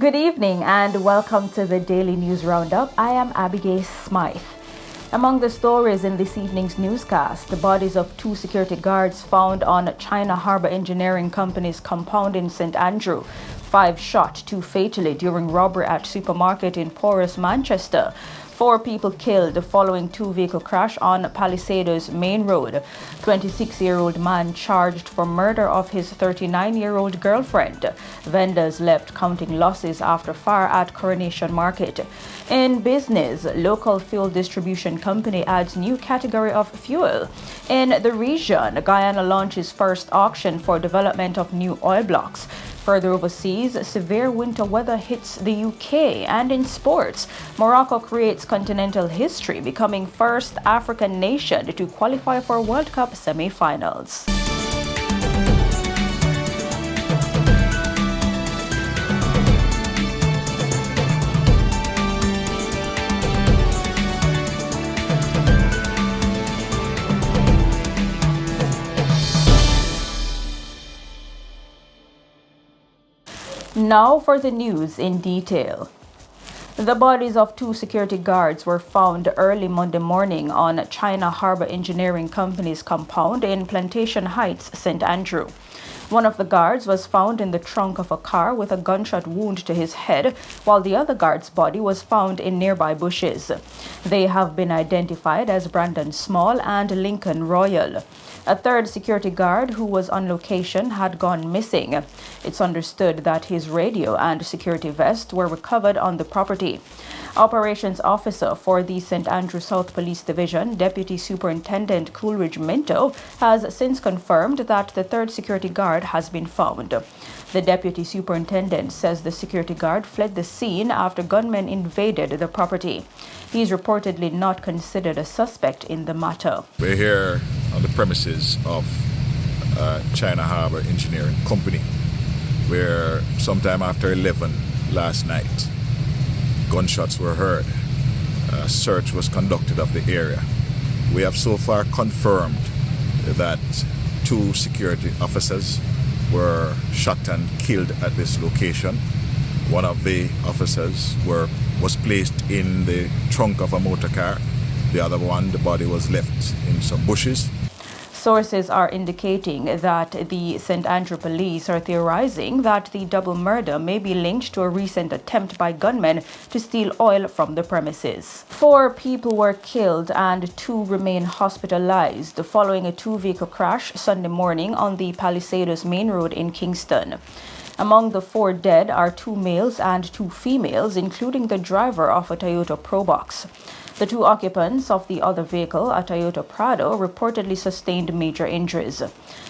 Good evening and welcome to the Daily News Roundup. I am Abigail Smythe. Among the stories in this evening's newscast, the bodies of two security guards found on China Harbour Engineering Company's compound in St. Andrew. 5 shot, 2 fatally during robbery at supermarket in porous Manchester. 4 people killed following 2-vehicle crash on Palisadoes Main Road. 26-year-old man charged for murder of his 39-year-old girlfriend. Vendors left counting losses after fire at Coronation Market. In business, local fuel distribution company adds new category of fuel. In the region, Guyana launches first auction for development of new oil blocks. Further overseas, severe winter weather hits the UK. And in sports, Morocco creates continental history, becoming first African nation to qualify for World Cup semi-finals. Now for the news in detail. The bodies of 2 security guards were found early Monday morning on China Harbour Engineering Company's compound in Plantation Heights, St. Andrew. One of the guards was found in the trunk of a car with a gunshot wound to his head, while the other guard's body was found in nearby bushes. They have been identified as Brandon Small and Lincoln Royal. A third security guard who was on location had gone missing. It's understood that his radio and security vest were recovered on the property. Operations Officer for the St. Andrew South Police Division, Deputy Superintendent Coolidge Minto, has since confirmed that the third security guard has been found. The Deputy Superintendent says the security guard fled the scene after gunmen invaded the property. He is reportedly not considered a suspect in the matter. We're here on the premises of China Harbour Engineering Company, where sometime after 11 last night, gunshots were heard. A search was conducted of the area. We have so far confirmed that 2 security officers were shot and killed at this location. One of the officers was placed in the trunk of a motor car. The other one, the body was left in some bushes. Sources are indicating that the St. Andrew police are theorizing that the double murder may be linked to a recent attempt by gunmen to steal oil from the premises. 4 people were killed and 2 remain hospitalized following a 2-vehicle crash Sunday morning on the Palisadoes Main Road in Kingston. Among the 4 dead are 2 males and 2 females, including the driver of a Toyota Probox. The 2 occupants of the other vehicle, a Toyota Prado, reportedly sustained major injuries.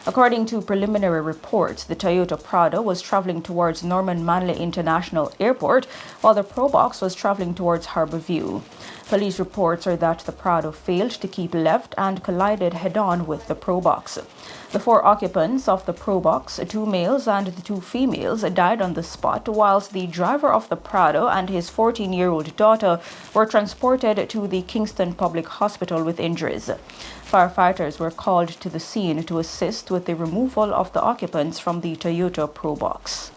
According to preliminary reports, the Toyota Prado was traveling towards Norman Manley International Airport, while the Probox was traveling towards Harbourview. Police reports are that the Prado failed to keep left and collided head-on with the Probox. The 4 occupants of the Probox, 2 males and the 2 females, died on the spot, whilst the driver of the Prado and his 14-year-old daughter were transported to the Kingston Public Hospital with injuries. Firefighters were called to the scene to assist with the removal of the occupants from the Toyota Probox.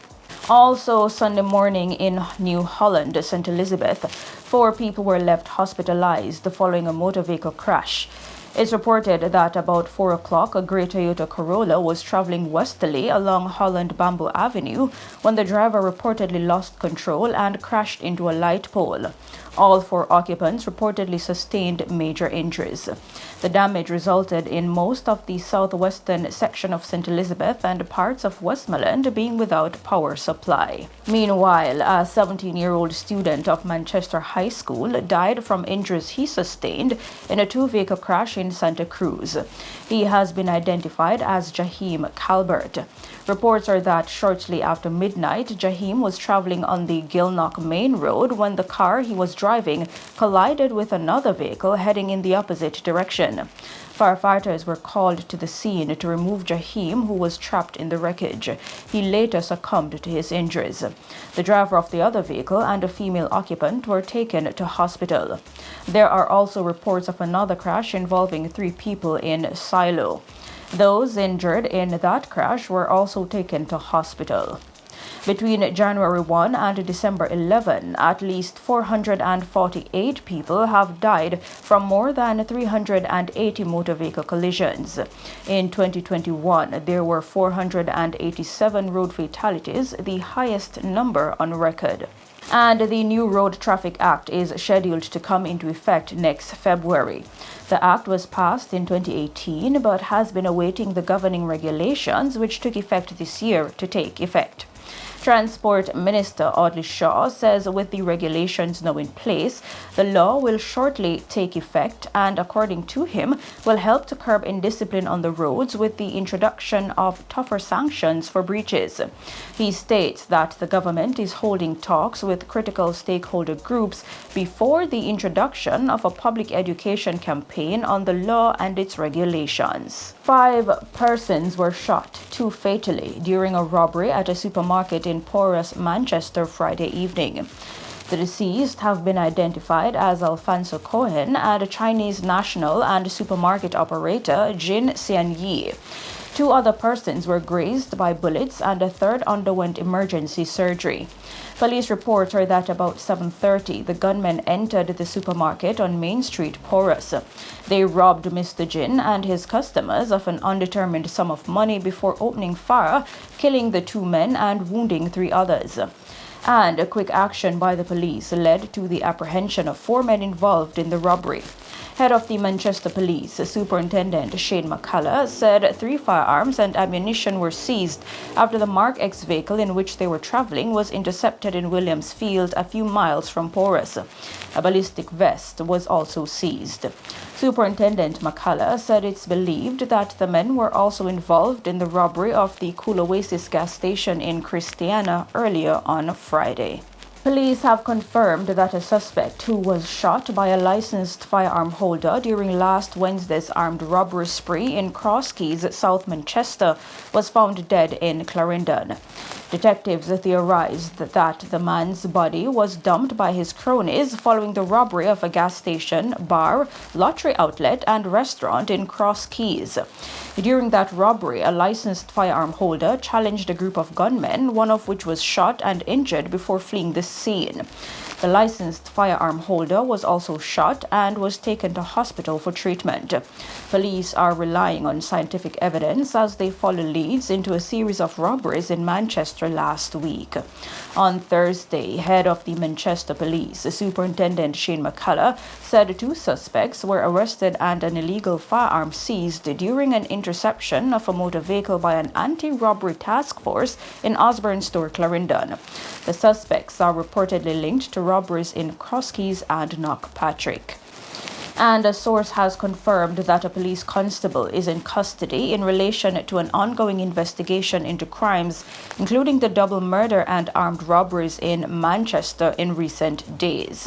Also, Sunday morning in New Holland, St. Elizabeth, 4 people were left hospitalized following a motor vehicle crash. It's reported that about 4 o'clock, a grey Toyota Corolla was traveling westerly along Holland Bamboo Avenue when the driver reportedly lost control and crashed into a light pole. All 4 occupants reportedly sustained major injuries. The damage resulted in most of the southwestern section of St. Elizabeth and parts of Westmoreland being without power supply. Meanwhile, a 17-year-old student of Manchester High School died from injuries he sustained in a 2-vehicle crash in Santa Cruz. He has been identified as Jaheim Calbert. Reports are that shortly after midnight, Jaheim was traveling on the Gilnock Main Road when the car he was driving collided with another vehicle heading in the opposite direction. Firefighters were called to the scene to remove Jaheim, who was trapped in the wreckage. He later succumbed to his injuries. The driver of the other vehicle and a female occupant were taken to hospital. There are also reports of another crash involving 3 people in Silo. Those injured in that crash were also taken to hospital. Between January 1 and December 11, at least 448 people have died from more than 380 motor vehicle collisions. In 2021, there were 487 road fatalities, the highest number on record. And the new Road Traffic Act is scheduled to come into effect next February. The act was passed in 2018 but has been awaiting the governing regulations which took effect this year to take effect. Transport Minister Audley Shaw says with the regulations now in place, the law will shortly take effect and, according to him, will help to curb indiscipline on the roads with the introduction of tougher sanctions for breaches. He states that the government is holding talks with critical stakeholder groups before the introduction of a public education campaign on the law and its regulations. 5 persons were shot, 2 fatally, during a robbery at a supermarket in Porus, Manchester, Friday evening. The deceased have been identified as Alfonso Cohen and a Chinese national and supermarket operator Jin Xianyi. 2 other persons were grazed by bullets and a third underwent emergency surgery. Police report are that about 7:30, the gunmen entered the supermarket on Main Street, Porus. They robbed Mr. Jin and his customers of an undetermined sum of money before opening fire, killing the 2 men and wounding 3 others. And a quick action by the police led to the apprehension of 4 men involved in the robbery. Head of the Manchester Police, Superintendent Shane McCullough, said 3 firearms and ammunition were seized after the Mark X vehicle in which they were traveling was intercepted in Williams Field a few miles from Porus. A ballistic vest was also seized. Superintendent McCullough said it's believed that the men were also involved in the robbery of the Cool Oasis gas station in Christiana earlier on Friday. Police have confirmed that a suspect who was shot by a licensed firearm holder during last Wednesday's armed robbery spree in Cross Keys, South Manchester, was found dead in Clarendon. Detectives theorized that the man's body was dumped by his cronies following the robbery of a gas station, bar, lottery outlet, and restaurant in Cross Keys. During that robbery, a licensed firearm holder challenged a group of gunmen, one of which was shot and injured before fleeing the scene. The licensed firearm holder was also shot and was taken to hospital for treatment. Police are relying on scientific evidence as they follow leads into a series of robberies in Manchester last week. On Thursday, head of the Manchester Police, Superintendent Shane McCullough, said 2 suspects were arrested and an illegal firearm seized during an interception of a motor vehicle by an anti-robbery task force in Osborne Store, Clarendon. The suspects are reportedly linked to robberies in Crosskeys and Knockpatrick. And a source has confirmed that a police constable is in custody in relation to an ongoing investigation into crimes, including the double murder and armed robberies in Manchester in recent days.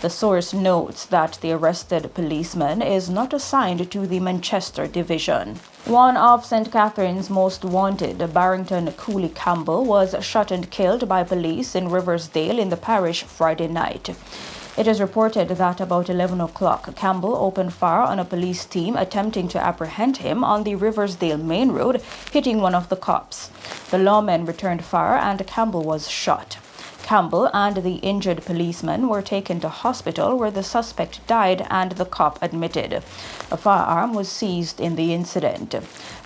The source notes that the arrested policeman is not assigned to the Manchester division. One of St. Catherine's most wanted, Barrington Cooley Campbell, was shot and killed by police in Riversdale in the parish Friday night. It is reported that about 11 o'clock, Campbell opened fire on a police team attempting to apprehend him on the Riversdale main road, hitting one of the cops. The lawmen returned fire and Campbell was shot. Campbell and the injured policeman were taken to hospital where the suspect died and the cop admitted. A firearm was seized in the incident.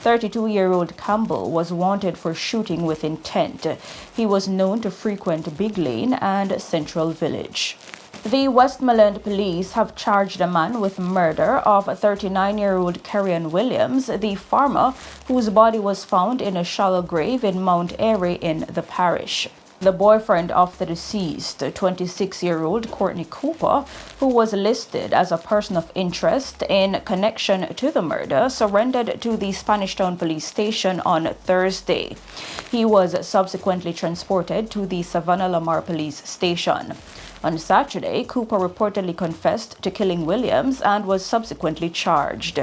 32-year-old Campbell was wanted for shooting with intent. He was known to frequent Big Lane and Central Village. The Westmoreland police have charged a man with murder of 39-year-old Kerrion Williams, the farmer whose body was found in a shallow grave in Mount Airy in the parish. The boyfriend of the deceased, 26-year-old Courtney Cooper, who was listed as a person of interest in connection to the murder, surrendered to the Spanish Town Police Station on Thursday. He was subsequently transported to the Savannah Lamar Police Station. On Saturday, Cooper reportedly confessed to killing Williams and was subsequently charged.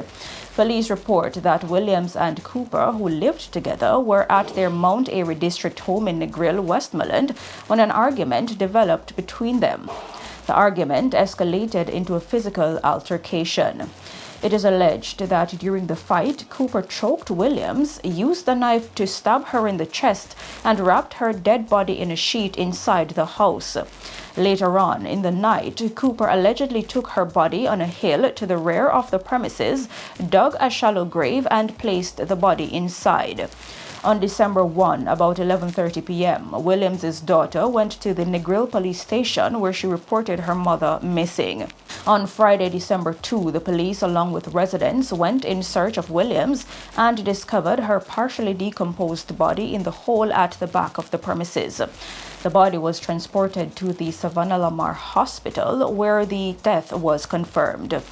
Police report that Williams and Cooper, who lived together, were at their Mount Airy district home in Negril, Westmoreland, when an argument developed between them. The argument escalated into a physical altercation. It is alleged that during the fight, Cooper choked Williams, used the knife to stab her in the chest, and wrapped her dead body in a sheet inside the house. Later on in the night, Cooper allegedly took her body on a hill to the rear of the premises, dug a shallow grave, and placed the body inside. On December 1, about 11:30 p.m., Williams's daughter went to the Negril police station where she reported her mother missing. On Friday, December 2, the police, along with residents, went in search of Williams and discovered her partially decomposed body in the hole at the back of the premises. The body was transported to the Savannah Lamar Hospital, where the death was confirmed.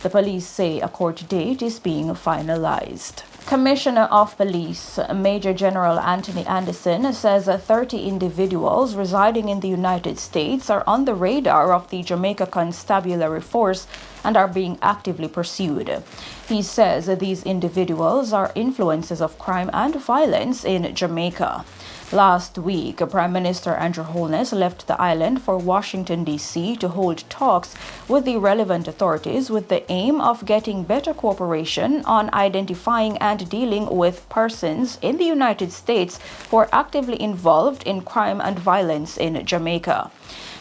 The police say a court date is being finalized. Commissioner of Police Major General Anthony Anderson says 30 individuals residing in the United States are on the radar of the Jamaica Constabulary Force and are being actively pursued. He says these individuals are influences of crime and violence in Jamaica. Last week, Prime Minister Andrew Holness left the island for Washington, D.C. to hold talks with the relevant authorities with the aim of getting better cooperation on identifying and dealing with persons in the United States who are actively involved in crime and violence in Jamaica.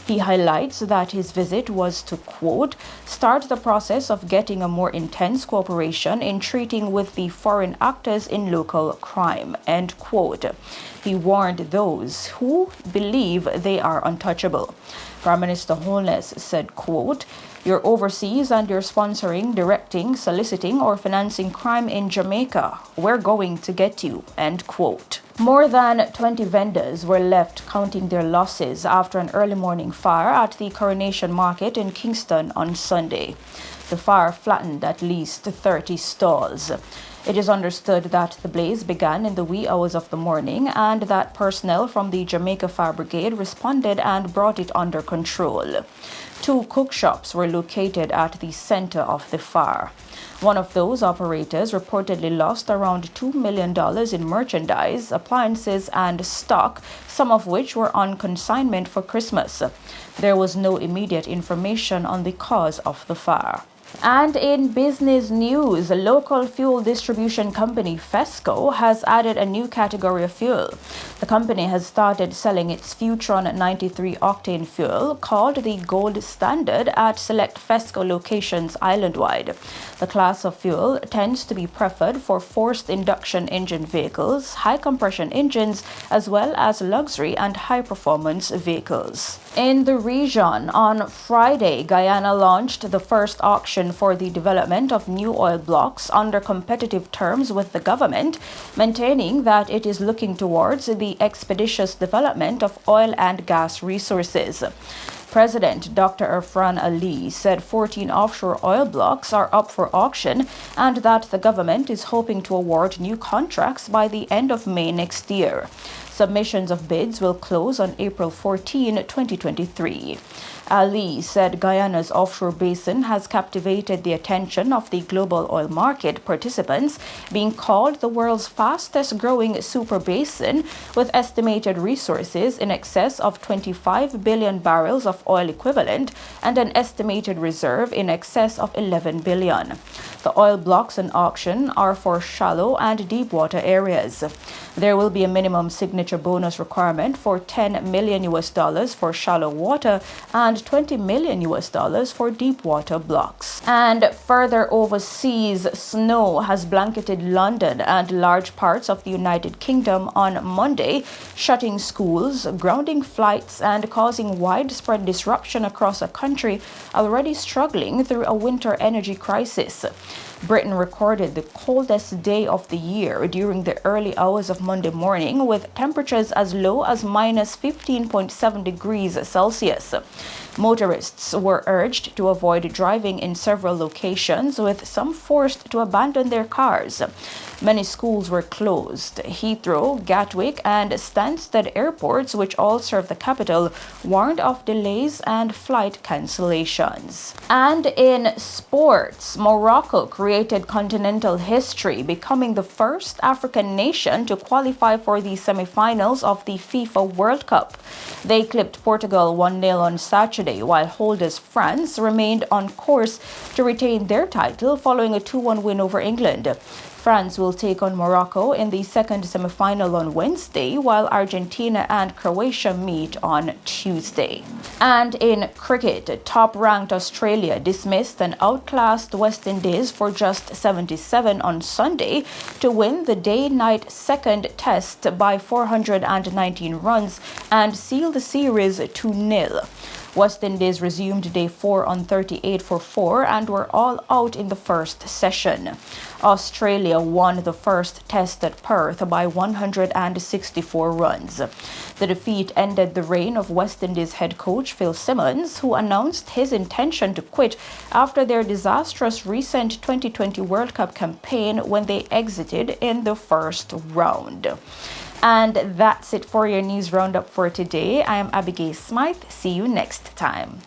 He highlights that his visit was to, quote, start the process of getting a more intense cooperation in treating with the foreign actors in local crime, end quote. He warned those who believe they are untouchable. Prime Minister Holness said, quote, you're overseas and you're sponsoring, directing, soliciting, or financing crime in Jamaica. We're going to get you, end quote. More than 20 vendors were left counting their losses after an early morning fire at the Coronation Market in Kingston on Sunday. The fire flattened at least 30 stalls. It is understood that the blaze began in the wee hours of the morning and that personnel from the Jamaica Fire Brigade responded and brought it under control. 2 cook shops were located at the center of the fire. One of those operators reportedly lost around $2 million in merchandise, appliances, and stock, some of which were on consignment for Christmas. There was no immediate information on the cause of the fire. And in business news, a local fuel distribution company, Fesco, has added a new category of fuel. The company has started selling its Futron 93 octane fuel, called the Gold Standard, at select Fesco locations island-wide. The class of fuel tends to be preferred for forced induction engine vehicles, high compression engines, as well as luxury and high-performance vehicles. In the region, on Friday, Guyana launched the first auction for the development of new oil blocks under competitive terms with the government, maintaining that it is looking towards the expeditious development of oil and gas resources. President Dr. Irfan Ali said 14 offshore oil blocks are up for auction and that the government is hoping to award new contracts by the end of May next year. Submissions of bids will close on April 14, 2023. Ali said Guyana's offshore basin has captivated the attention of the global oil market participants, being called the world's fastest growing super basin, with estimated resources in excess of 25 billion barrels of oil equivalent and an estimated reserve in excess of 11 billion. The oil blocks in auction are for shallow and deep water areas. There will be a minimum signature bonus requirement for $10 million for shallow water and $20 million for deep water blocks. And further overseas, snow has blanketed London and large parts of the United Kingdom on Monday, shutting schools, grounding flights, and causing widespread disruption across a country already struggling through a winter energy crisis. Britain recorded the coldest day of the year during the early hours of Monday morning, with temperatures as low as minus 15.7 degrees Celsius. Motorists were urged to avoid driving in several locations, with some forced to abandon their cars. Many schools were closed. Heathrow, Gatwick, and Stansted airports, which all serve the capital, warned of delays and flight cancellations. And in sports, Morocco created continental history, becoming the first African nation to qualify for the semi-finals of the FIFA World Cup. They clipped Portugal 1-0 on Saturday yesterday, while holders France remained on course to retain their title following a 2-1 win over England. France will take on Morocco in the second semi-final on Wednesday, while Argentina and Croatia meet on Tuesday. And in cricket, top-ranked Australia dismissed and outclassed West Indies for just 77 on Sunday to win the day-night second test by 419 runs and seal the series 2-0. West Indies resumed day 4 on 38 for 4 and were all out in the first session. Australia won the first test at Perth by 164 runs. The defeat ended the reign of West Indies head coach Phil Simmons, who announced his intention to quit after their disastrous recent 2020 World Cup campaign when they exited in the first round. And that's it for your news roundup for today. I am Abigail Smythe. See you next time.